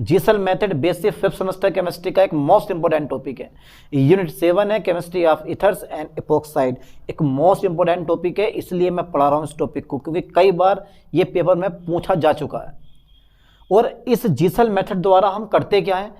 जीसल method basic 5th semester chemistry का एक most important topic है। यूनिट 7 है chemistry of ethers and epoxide, एक मोस्ट इंपोर्टेंट टॉपिक है, इसलिए मैं पढ़ा रहा हूँ इस टॉपिक को, क्योंकि कई बार ये पेपर में पूछा जा चुका है। और इस जीसल मेथड द्वारा हम करते क्या है,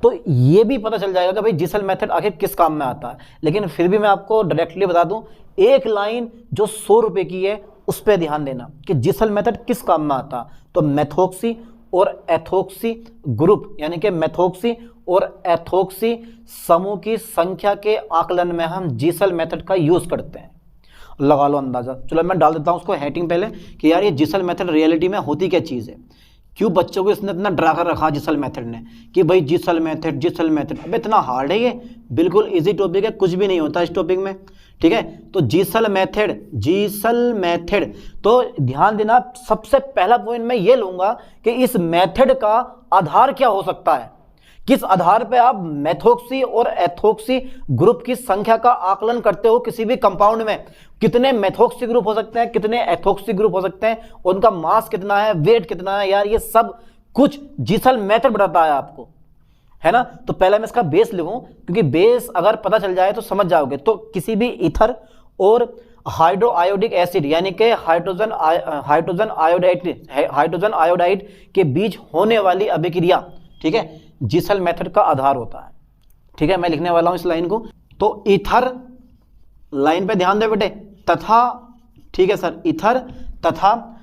तो ये भी पता चल जाएगा कि भाई जीसल मेथड आखिर किस काम में आता है। लेकिन फिर भी मैं आपको डायरेक्टली बता दूं, एक लाइन जो 100 रुपये की है उस पर ध्यान देना कि जीसल मेथड किस काम में आता है। तो मेथोक्सी और एथोक्सी ग्रुप, यानी कि मेथोक्सी और एथोक्सी समूह की संख्या के आकलन में हम जीसल मेथड का यूज करते हैं। लगा लो अंदाजा। चलो मैं डाल देता हूं उसको हेडिंग पहले कि यार ये जीसल मेथड रियलिटी में होती क्या चीज़ है, क्यों बच्चों को इसने इतना डरा कर रखा जीसल मेथड ने कि भाई जीसल मेथड। अब इतना हार्ड है ये, बिल्कुल इजी टॉपिक है, कुछ भी नहीं होता इस टॉपिक में, ठीक है। तो जीसल मेथड तो ध्यान देना, सबसे पहला पॉइंट मैं ये लूंगा कि इस मेथड का आधार क्या हो सकता है, किस आधार पे आप मेथोक्सी और एथोक्सी ग्रुप की संख्या का आकलन करते हो। किसी भी कंपाउंड में कितने मेथोक्सी ग्रुप हो सकते हैं, कितने एथोक्सी ग्रुप हो सकते हैं, उनका मास कितना है, वेट कितना है, यार ये सब कुछ जीसल मेथड बताता है आपको, है ना। तो पहले मैं इसका बेस लिखूं, क्योंकि बेस अगर पता चल जाए तो समझ जाओगे। तो किसी भी ईथर और हाइड्रो आयोडिक एसिड यानी कि हाइड्रोजन आयोडाइड के बीच होने वाली अभिक्रिया, ठीक है, जीसल मेथड का आधार होता है, ठीक है। मैं लिखने वाला हूं इस लाइन को। तो ईथर, लाइन पे ध्यान दे बेटे, तथा, ठीक है सर, ईथर तथा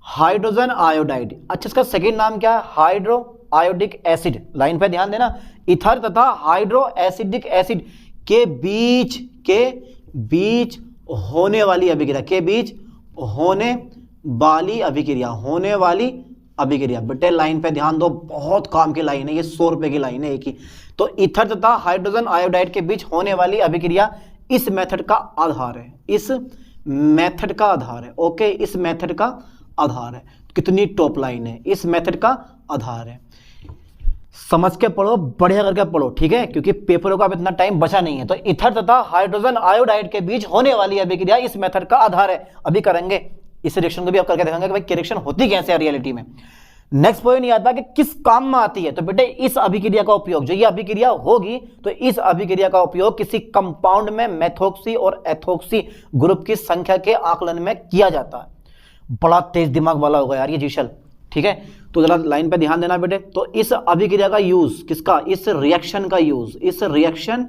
हाइड्रोजन आयोडाइड। अच्छा, इसका सेकंड नाम क्या है, हाइड्रो आयोडिक एसिड। लाइन पे ध्यान देना, ईथर तथा हाइड्रो एसिडिक एसिड के बीच होने वाली अभिक्रिया, के बीच होने वाली अभिक्रिया। बेटे लाइन पे ध्यान दो, बहुत काम की लाइन है ये, 100 रुपए की लाइन है एक ही। तो ईथर तथा हाइड्रोजन आयोडाइड के बीच होने वाली अभिक्रिया इस मेथड का आधार है, इस मेथड का आधार है। ओके, इस मेथड का आधार है। कितनी टॉप लाइन है, इस मेथड का आधार है। समझ के पढ़ो, बढ़िया करके पढ़ो, ठीक है, क्योंकि पेपरों का अब इतना टाइम बचा नहीं है। तो ईथर तथा हाइड्रोजन आयोडाइड के बीच होने वाली अभिक्रिया इस मेथड का आधार है। अभी करेंगे इस रिएक्शन को भी, अब करके देखेंगे कि भाई रिएक्शन होती कैसे है रियलिटी में। नेक्स्ट पॉइंट ये आता है कि किस काम में आती है। तो बेटे इस अभिक्रिया का उपयोग, जो ये अभिक्रिया होगी, तो इस अभिक्रिया का उपयोग किसी कंपाउंड में मेथोक्सी और एथोक्सी ग्रुप की संख्या के आकलन में किया जाता है। बड़ा तेज दिमाग वाला होगा यार ये जीसल, ठीक है। तो जरा लाइन पे ध्यान देना बेटे। तो इस अभिक्रिया का यूज किसका, इस रिएक्शन का यूज, इस रिएक्शन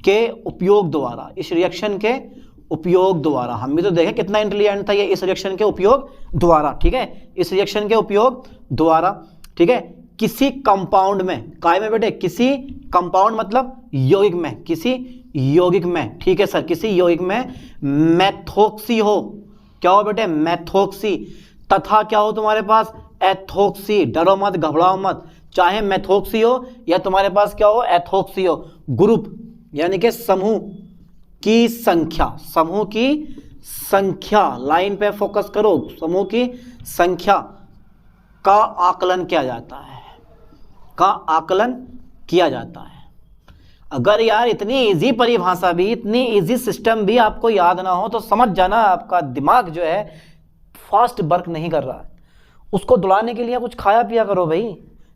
के उपयोग द्वारा, इस रिएक्शन के उपयोग द्वारा, हम भी तो देखें कितना इंटेलिजेंट था ये, इस रिएक्शन के उपयोग द्वारा, ठीक है, इस रिएक्शन के उपयोग द्वारा, ठीक है, किसी कंपाउंड में, काय में बेटे, किसी कंपाउंड मतलब यौगिक में, किसी यौगिक में, ठीक है सर, किसी यौगिक में मेथोक्सी हो, क्या हो बेटे, मेथोक्सी, तथा क्या हो तुम्हारे पास, एथोक्सी। डरो मत, घबराओ मत, चाहे मेथोक्सी हो या तुम्हारे पास क्या हो, एथोक्सी हो। ग्रुप यानी कि समूह की संख्या, लाइन पे फोकस करो, समूह की संख्या का आकलन किया जाता है, अगर यार इतनी इजी परिभाषा भी, इतनी इजी सिस्टम भी आपको याद ना हो तो समझ जाना आपका दिमाग जो है फास्ट वर्क नहीं कर रहा है। उसको दौड़ाने के लिए कुछ खाया पिया करो भाई,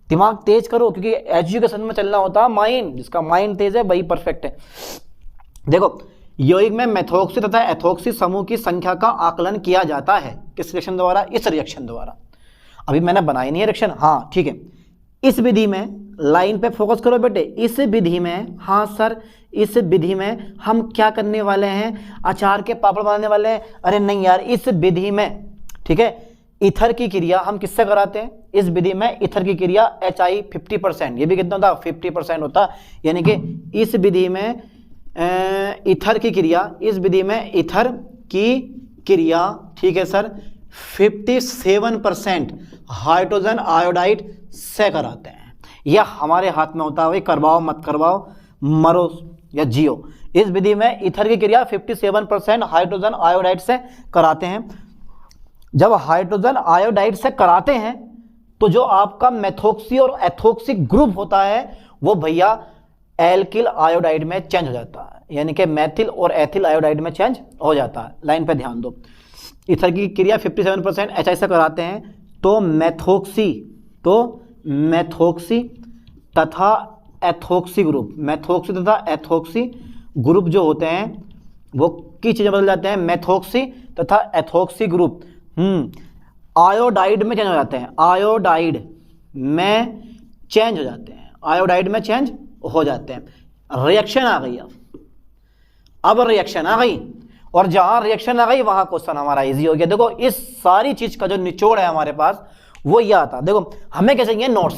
दिमाग तेज करो, क्योंकि एजुकेशन में चलना होता है माइंड, जिसका माइंड तेज है वही परफेक्ट है। देखो, यौगिक में मेथोक्सी तथा एथोक्सी समूह की संख्या का आकलन किया जाता है, किस रिएक्शन द्वारा, इस रिएक्शन द्वारा। अभी मैंने बनाई नहीं है रिएक्शन, हाँ ठीक है। इस विधि में, लाइन पे फोकस करो बेटे, इस विधि में, हाँ सर, इस विधि में हम क्या करने वाले हैं, अचार के पापड़ बनाने वाले हैं। अरे नहीं यार, इस विधि में, ठीक है, ईथर की क्रिया हम किससे कराते हैं, इस विधि में ईथर की क्रिया HI 50%, ये भी कितना होता, 50% होता, यानी कि इस विधि में ईथर की क्रिया, इस विधि में ईथर की क्रिया, ठीक है सर, 57% हाइड्रोजन आयोडाइड से कराते हैं। यह हमारे हाथ में होता है, करवाओ मत करवाओ, मरो या जियो। इस विधि में ईथर की क्रिया 57% हाइड्रोजन आयोडाइड से कराते हैं। जब हाइड्रोजन आयोडाइड से कराते हैं तो जो आपका मेथोक्सी और एथोक्सी ग्रुप होता है वो भैया एल्किल आयोडाइड में चेंज हो जाता है, यानी कि मेथिल और एथिल आयोडाइड में चेंज हो जाता है। लाइन पे ध्यान दो, ईथर की क्रिया 57% HI से कराते हैं तो मैथोक्सी तथा एथोक्सी ग्रुप जो होते हैं वो किस चीज़ में बदल जाते हैं? मैथोक्सी तथा एथोक्सी ग्रुप आयोडाइड में चेंज हो जाते हैं। आयोडाइड में चेंज हो जाते हैं। रिएक्शन आ गई। अब रिएक्शन आ गई, और जहां रिएक्शन आ गई वहां क्वेश्चन हमारा इजी हो गया। देखो इस सारी चीज का जो निचोड़ है हमारे पास वो ये आता। देखो हमें क्या चाहिए? नोट्स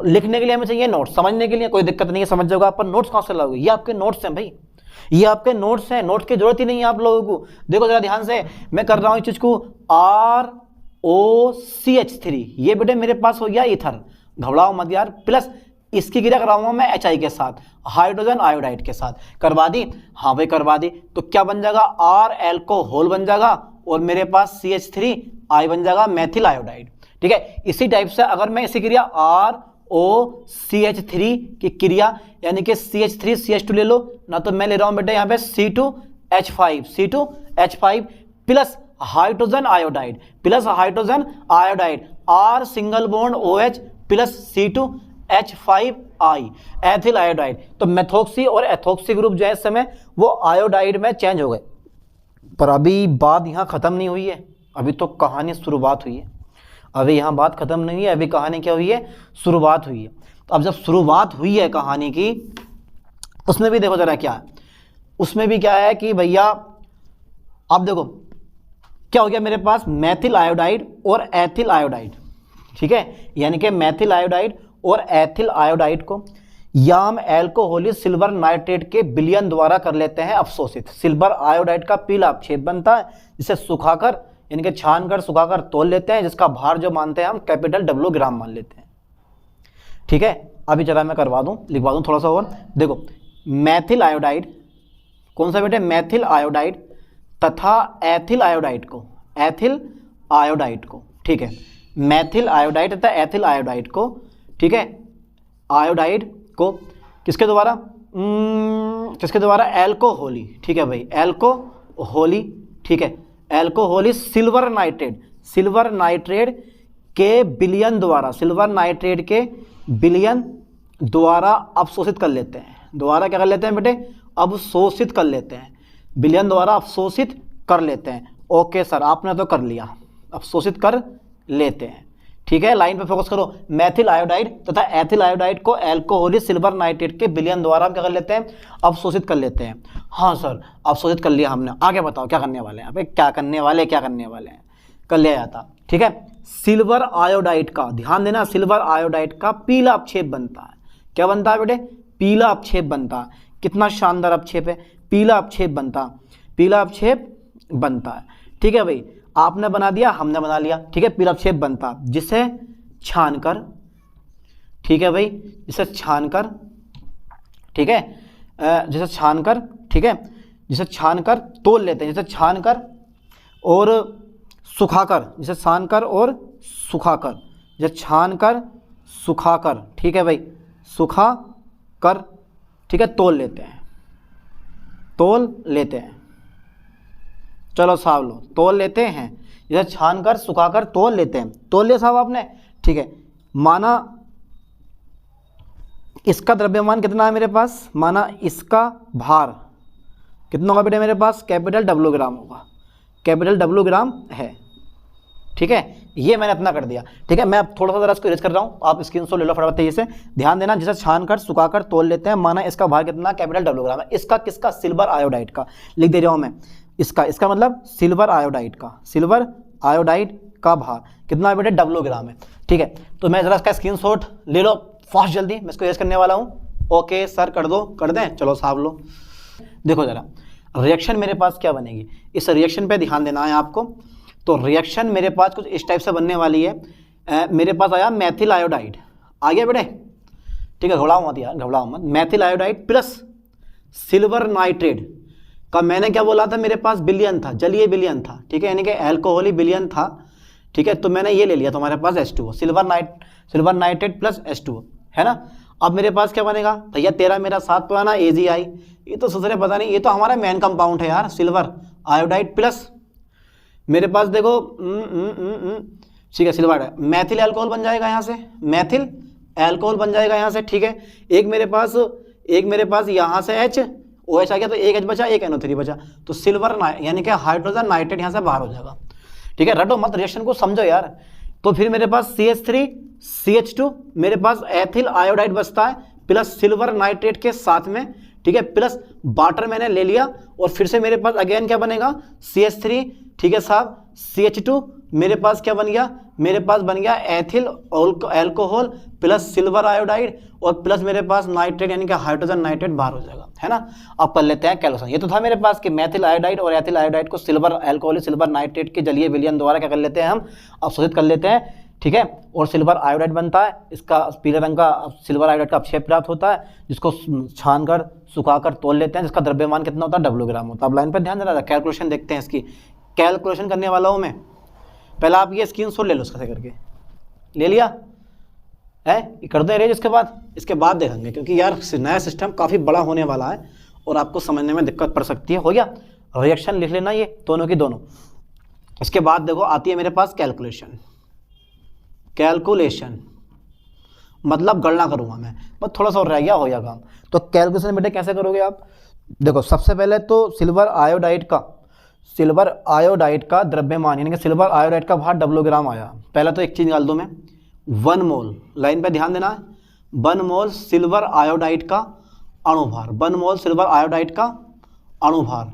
लिखने के लिए हमें चाहिए नोट्स, समझने के लिए कोई दिक्कत नहीं है, समझ जाओगे आप। पर नोट्स कहां से लाओगे? ये आपके नोट्स हैं भाई, ये आपके नोट्स हैं। नोट्स की जरूरत ही नहीं है आप लोगों को। देखो जरा ध्यान से, मैं कर रहा हूं इस चीज को ROCH3, ये बेटे मेरे पास हो गया ईथर, घबराओ मत यार। प्लस इसकी क्रिया कराऊंगा मैं HI के साथ, हाइड्रोजन आयोडाइड के साथ। करवा दी? हाँ भाई करवा दी। तो क्या बन जाएगा? R एल्कोहल बन जाएगा, और मेरे पास CH3I बन जाएगा, मेथिल आयोडाइड। ठीक है, इसी टाइप से अगर मैं इसी क्रिया ROCH3 की क्रिया यानी कि CH3 CH2 ले लो ना, तो मैं ले रहा हूं बेटा यहाँ पे C2H5 plus hydrogen iodide R single bond OH plus C2H5I ethyl iodide. तो मेथोक्सी और एथोक्सी ग्रुप जो है इस समय वो आयोडाइड में चेंज हो गए। पर अभी बात यहाँ खत्म नहीं हुई है, अभी तो कहानी शुरुआत हुई है। अभी यहाँ बात खत्म नहीं हुई है, अभी कहानी क्या हुई है? शुरुआत हुई है। तो अब जब शुरुआत हुई है कहानी की, उसमें भी देखो जरा क्या है। उसमें भी क्या है कि भैया अब देखो क्या हो गया मेरे पास? मेथिल आयोडाइड और एथिल आयोडाइड। ठीक है, यानी कि मेथिल आयोडाइड और एथिल आयोडाइड को याम एल्कोहलिक सिल्वर नाइट्रेट के विलयन द्वारा कर लेते हैं अवशोषित। सिल्वर आयोडाइड का पीला अपक्षेप बनता है, जिसे सुखाकर यानी कि छानकर सुखाकर तोल लेते हैं, जिसका भार जो मानते हैं हम कैपिटल W ग्राम मान लेते हैं। ठीक है, अभी जरा मैं करवा दूं, लिखवा दूं थोड़ा सा और। देखो मेथिल आयोडाइड, कौन सा बेटे? मेथिल आयोडाइड तथा एथिल आयोडाइड को, ठीक है, मेथिल आयोडाइड तथा एथिल आयोडाइड को, ठीक है, आयोडाइड को किसके द्वारा? एल्कोहली। ठीक है भाई, एल्कोहली। ठीक है, एल्कोहली सिल्वर नाइट्रेट के विलयन द्वारा अवशोषित कर लेते हैं। द्वारा क्या कर लेते हैं बेटे? अवशोषित कर लेते हैं। विलयन द्वारा अवशोषित कर लेते हैं। ओके सर, आपने तो कर लिया, अवशोषित कर लेते हैं। ठीक है, लाइन पे फोकस करो। मेथिल आयोडाइड तथा एथिल आयोडाइड को एल्कोहलिक सिल्वर नाइट्रेट के विलयन द्वारा हम क्या कर लेते हैं? अवशोषित कर लेते हैं। हाँ सर, अवशोषित कर लिया हमने, आगे बताओ क्या करने वाले हैं? अबे क्या करने वाले हैं? कर लिया जाता। ठीक है, सिल्वर आयोडाइड का ध्यान देना, सिल्वर आयोडाइड का पीला अपक्षेप बनता है। क्या बनता है बेटे? पीला अपक्षेप बनता है। कितना शानदार अपक्षेप है, पीला अपक्षेप बनता है। ठीक है भाई, आपने बना दिया, हमने बना लिया। ठीक है, पीला अपक्षेप बनता, जिसे छानकर, ठीक है भाई, जिसे छानकर, ठीक है, जिसे छानकर तोल लेते हैं, जिसे छानकर और सुखाकर, ठीक है भाई, सुखाकर, ठीक है, तोल लेते हैं। चलो साहब लो, तोल लेते हैं, इसे छानकर सुखाकर तोल लेते हैं। तोल लिया साहब आपने? ठीक है, माना इसका द्रव्यमान कितना है मेरे पास? माना इसका भार कितना होगा बेटे मेरे पास? कैपिटल W ग्राम होगा, कैपिटल W ग्राम है। ठीक है, ये मैंने अपना कर दिया। ठीक है, मैं अब थोड़ा सा जरा इसको इरेज कर रहा हूँ, आप स्क्रीनशॉट ले लो फटाफट तेजी से। ध्यान देना, जिसे छानकर सुखाकर तोल लेते हैं, माना इसका भार कितना? कैपिटल W ग्राम है। इसका किसका? सिल्वर आयोडाइड का। लिख दे रहा हूँ मैं, इसका मतलब सिल्वर आयोडाइड का भार कितना है बेटे? W ग्राम है। ठीक है, तो मैं जरा इसका स्क्रीनशॉट ले लो फास्ट, जल्दी, मैं इसको इरेज करने वाला हूँ। ओके सर, कर दें? चलो साहब लो। देखो जरा रिएक्शन मेरे पास क्या बनेगी, इस रिएक्शन पे ध्यान देना है आपको। तो रिएक्शन मेरे पास कुछ इस टाइप से बनने वाली है। मेरे पास आया मेथिल आयोडाइड, आ गया बेटे? ठीक है, घबराओ मत। Methyl iodide plus silver nitrate का मैंने क्या बोला था? मेरे पास विलयन था, जलीय विलयन था। ठीक है, यानी कि एल्कोहलिक विलयन था। ठीक है, तो मैंने ये ले लिया, तो हमारे पास H2O, silver nitrate plus H2O है ना। अब मेरे पास क्या बनेगा भैया? तेरा मेरा साथ पुराना AgI, ये तो सुसरे पता नहीं, ये तो हमारा मेन कंपाउंड है यार, सिल्वर आयोडाइड प्लस मेरे पास देखो ठीक है, सिल्वर आयोडाइड, मैथिल अल्कोहल बन जाएगा यहाँ से, मैथिल अल्कोहल बन जाएगा यहाँ से। ठीक है, एक मेरे पास यहाँ से H OH आ गया, तो एक H बचा, एक NO3 बचा, तो सिल्वर यानी कि हाइड्रोजन नाइट्रेट यहाँ से बाहर हो जाएगा। ठीक है, रटो मत, रिएक्शन को समझो यार। तो फिर मेरे पास CH3 CH2, मेरे पास एथिल आयोडाइड बचता है प्लस सिल्वर नाइट्रेट के साथ में। ठीक है, प्लस वाटर मैंने ले लिया, और फिर से मेरे पास अगेन क्या बनेगा, CH3, ठीक है साहब, CH2, मेरे पास क्या बन गया, मेरे पास बन गया ethyl alcohol plus silver iodide, और प्लस मेरे पास नाइट्रेट यानी कि हाइड्रोजन नाइट्रेट बाहर हो जाएगा, है ना। अब कर लेते हैं कैलकुलेशन। ये तो था मेरे पास कि मैथिल आयोडाइड और एथिल आयोडाइड को सिल्वर अल्कोहल सिल्वर नाइट्रेट के जलीय विलयन द्वारा क्या कर लेते हैं, हम अवशोषित कर लेते हैं। ठीक है, और सिल्वर आयोडाइड बनता है, इसका पीले रंग का सिल्वर आयोडाइड का अपक्षय प्राप्त होता है, जिसको छानकर सुखाकर तोल लेते हैं, जिसका द्रव्यमान कितना होता है, W ग्राम होता है। अब लाइन पर ध्यान देना, कैलकुलेशन देखते हैं इसकी। कैलकुलेशन करने वाला हूँ मैं, पहले आप ये स्क्रीनशॉट ले लो इसका करके, ले लिया है, कर दें अरेंज, इसके बाद देखेंगे, क्योंकि यार नया सिस्टम काफ़ी बड़ा होने वाला है और आपको समझने में दिक्कत पड़ सकती है। हो गया, रिएक्शन लिख लेना ये दोनों की दोनों। इसके बाद देखो आती है मेरे पास कैलकुलेशन मतलब गणना करूँगा मैं, बस थोड़ा सा और रह गया, हो गया काम। तो कैलकुलेशन बेटे कैसे करोगे आप, देखो सबसे पहले तो सिल्वर आयोडाइड का द्रव्यमान यानी कि सिल्वर आयोडाइड का भार W ग्राम आया। पहले तो एक चीज़ निकाल दूँ मैं, 1 मोल, लाइन पे ध्यान देना, 1 मोल सिल्वर आयोडाइड का अणुभार, 1 मोल सिल्वर आयोडाइड का अणुभार।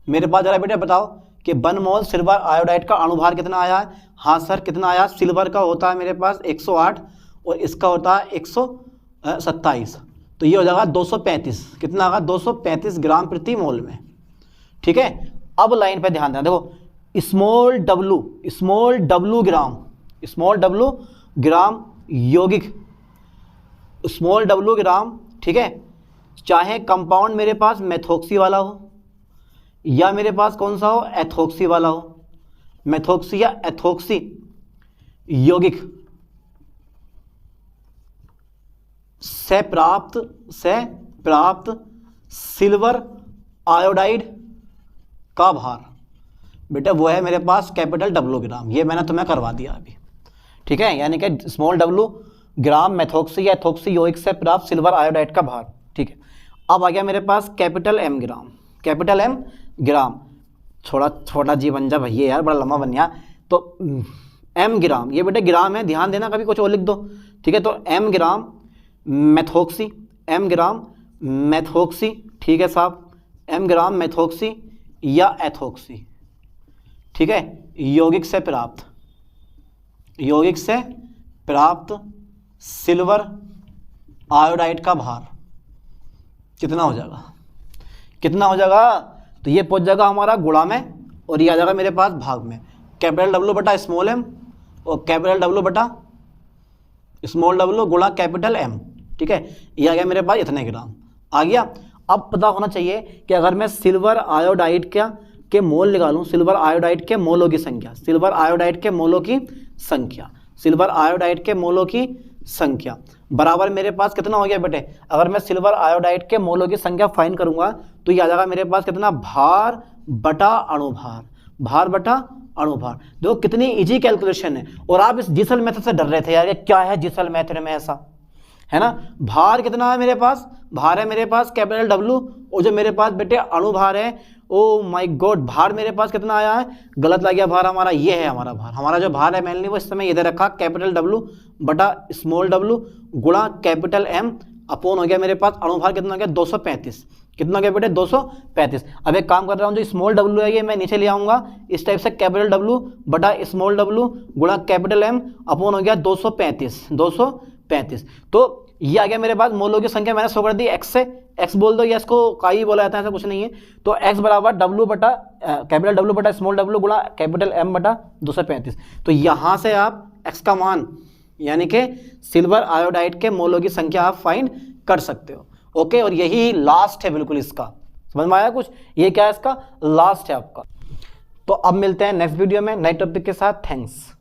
मेरे पास जरा बेटे बताओ कि 1 मोल सिल्वर आयोडाइड का अणुभार कितना आया है। हाँ सर, कितना आया, सिल्वर का होता है मेरे पास 108 और इसका होता है 127, तो ये हो जाएगा 235, कितना आएगा, 235 ग्राम प्रति मोल में। ठीक है, अब लाइन पे ध्यान देना, देखो स्मॉल w ग्राम यौगिक, स्मॉल w ग्राम, ठीक है, चाहे कंपाउंड मेरे पास मेथोक्सी वाला हो या मेरे पास कौन सा हो, एथोक्सी वाला हो, मेथोक्सी या एथोक्सी यौगिक से प्राप्त सिल्वर आयोडाइड का भार बेटा वो है मेरे पास कैपिटल W ग्राम। ये मैंने तुम्हें करवा दिया अभी, ठीक है, यानी कि स्मॉल w ग्राम मेथोक्सी या एथोक्सी यौगिक से प्राप्त सिल्वर आयोडाइड का भार। ठीक है, अब आ गया मेरे पास कैपिटल M ग्राम, छोटा जी बन जा भैया यार, बड़ा लंबा बन गया। तो M ग्राम, ये बेटे ग्राम है, ध्यान देना, कभी कुछ और लिख दो। ठीक है, तो M ग्राम मेथोक्सी, ठीक है साहब, M ग्राम मेथोक्सी या एथोक्सी, ठीक है, यौगिक से प्राप्त सिल्वर आयोडाइड का भार कितना हो जाएगा, तो ये पहुंच जाएगा हमारा गुणा में और ये आ जाएगा मेरे पास भाग में, कैपिटल W बटा स्मॉल m और कैपिटल W बटा स्मॉल w गुणा कैपिटल M। ठीक है, ये आ गया मेरे पास इतने ग्राम आ गया। अब पता होना चाहिए कि अगर मैं सिल्वर आयोडाइड के मोल निकालूं, सिल्वर आयोडाइड के मोलों की संख्या बराबर मेरे पास कितना हो गया बेटे। अगर मैं सिल्वर आयोडाइड के मोलों की संख्या फाइंड करूंगा तो ये आ जाएगा मेरे पास कितना, भार बटा अणुभार। देखो कितनी इजी कैलकुलेशन है। और आप इस जीसल मेथड से डर रहे थे यार, ये क्या है जीसल मेथड में ऐसा, है ना। भार कितना है मेरे पास, भार है मेरे पास कैपिटल W, और जो मेरे पास बेटे अणुभार है, ओ माय गॉड, भार मेरे पास कितना आया है, गलत लग गया भार हमारा, ये है हमारा भार। हमारा जो भार है मेनली वो इस समय इधर रखा, कैपिटल W बटा स्मॉल w गुणा कैपिटल M अपोन हो गया मेरे पास अणुभार कितना हो गया 235। कितना गया बेटे 235। अब एक काम कर रहा हूँ, जो स्मॉल w है ये मैं नीचे ले आऊंगा इस टाइप से, कैपिटल W बटा स्मॉल w गुणा कैपिटल M अपोन हो गया 235। तो ये आ गया मेरे पास मोलों की संख्या, मैंने शो कर दी x से, x बोल दो या इसको काई बोला जाता है, ऐसा कुछ नहीं है। तो x बराबर W बटा कैपिटल W बटा स्मॉल w गुणा कैपिटल M बटा 235। तो यहाँ से आप x का मान यानी कि सिल्वर आयोडाइड के मोलों की संख्या आप फाइंड कर सकते हो। ओके, और यही लास्ट है बिल्कुल इसका, समझ में आया कुछ, ये क्या है इसका लास्ट है आपका। तो अब मिलते हैं नेक्स्ट वीडियो में नए टॉपिक के साथ। थैंक्स।